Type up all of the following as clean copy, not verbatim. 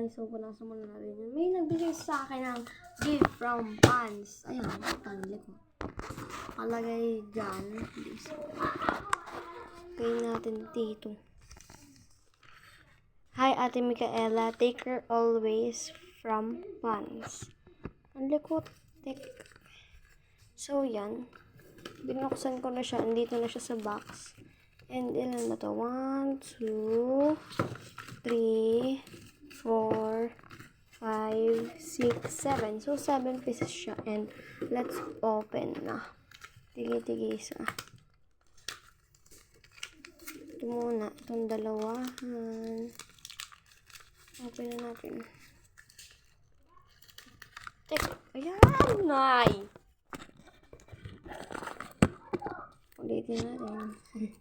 guys, so punasan muna natin yun. May nagbigay sa akin ng gift from Pants. Ayan, tangli ko. Palagay dyan. Kaya natin dito. Hi, Ate Micaela. Take her always from Pants. Ang likot. So, yan. Binuksan ko na siya. Andito na siya sa box. And ilan na to? 1, 2, 3, 4, 5, 6, 7. So, 7 pieces siya. And let's open na. Tigi-tigisa. Ito muna. Itong dalawahan. Open na natin. Ayan! Nay! Ulitin natin.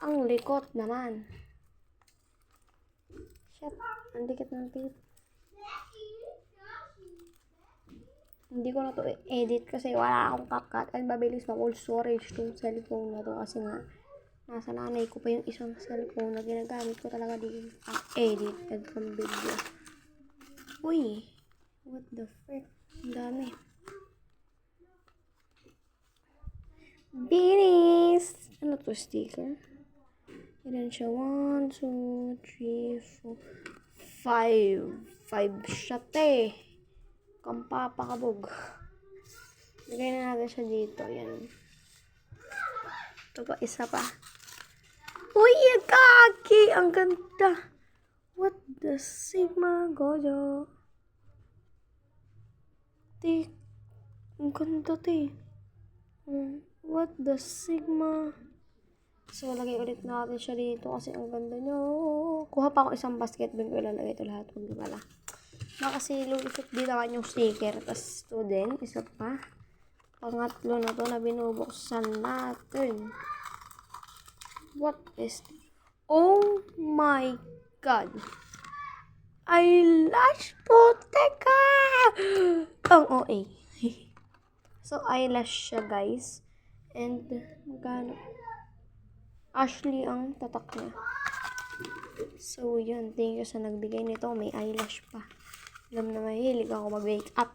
Ang likot naman. Shit. Ang likot ng tape. Hindi ko na to edit kasi wala akong CapCut. At mabilis na cold storage tong cellphone na to. Kasi nga, nasa nanay ko pa yung isang cellphone na ginagamit ko talaga din ang edit and from video. Uy! What the frick? Ang dami. Beanies! Ano to, sticker? Ilan siya? 1, 2, 3, 4, 5. 5 siya, te. Kampapakabog. Lagay na natin siya dito. Yan. Ito pa, isa pa. Uy, kaki! Ang ganda. What the Sigma Gojo? Te. Ang ganda, te. What the Sigma? So, lagay ulit natin siya dito kasi ang ganda nyo. Kuha pa ako isang basket. Doon ko ilalagay ito lahat. Huwag na pala. Kasi lulusot din naman yung sticker. Tapos ito din. Isa pa. Pangatlo na to na binubuksan natin. What is this? Oh my God. Eyelash po. Teka! Ang OA. So, eyelash siya, guys. And, magkano? Ashley ang tatak niya. So, yun. Thank you sa nagbigay nito. May eyelash pa. Alam na mahilig ako mag-wake up.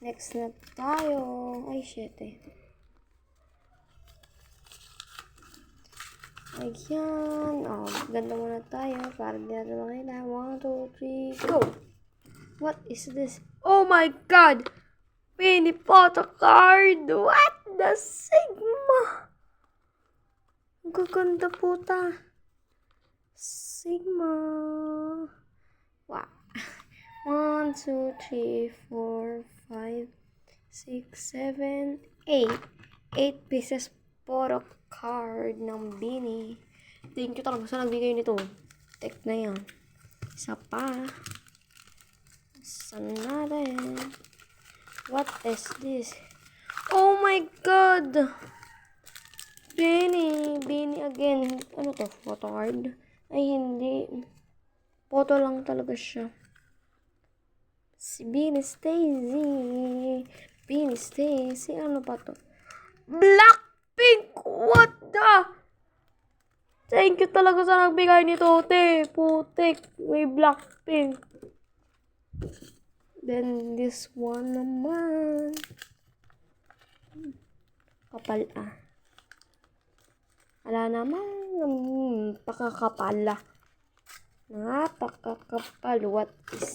Next na tayo. Ay, shit eh. Ayan. Oh, ganda muna tayo. Para di natin makita. 1, 2, 3, go! What is this? Oh my God! Mini photo card! What the Sigma? Ang gaganda po ta. Sigma. Wow. 1, 2, 3, 4, 5, 6, 7, 8. 8 pieces photo card ng Beanie. Thank you talaga sa nagbigay nito. Tek na yan. Isa pa. Isa natin. What is this? Oh my God! Beanie again. Ano to? Photo card? Ay, hindi. Photo lang talaga siya. Si Beanie Stacy. Beanie Stacy. Ano pa to? Blackpink! What the? Thank you talaga sa nagbigay nito, te. Putik. May Blackpink. Then, this one naman. Kapal ah. Wala naman. Pakakapal ah. Napakakapal. What is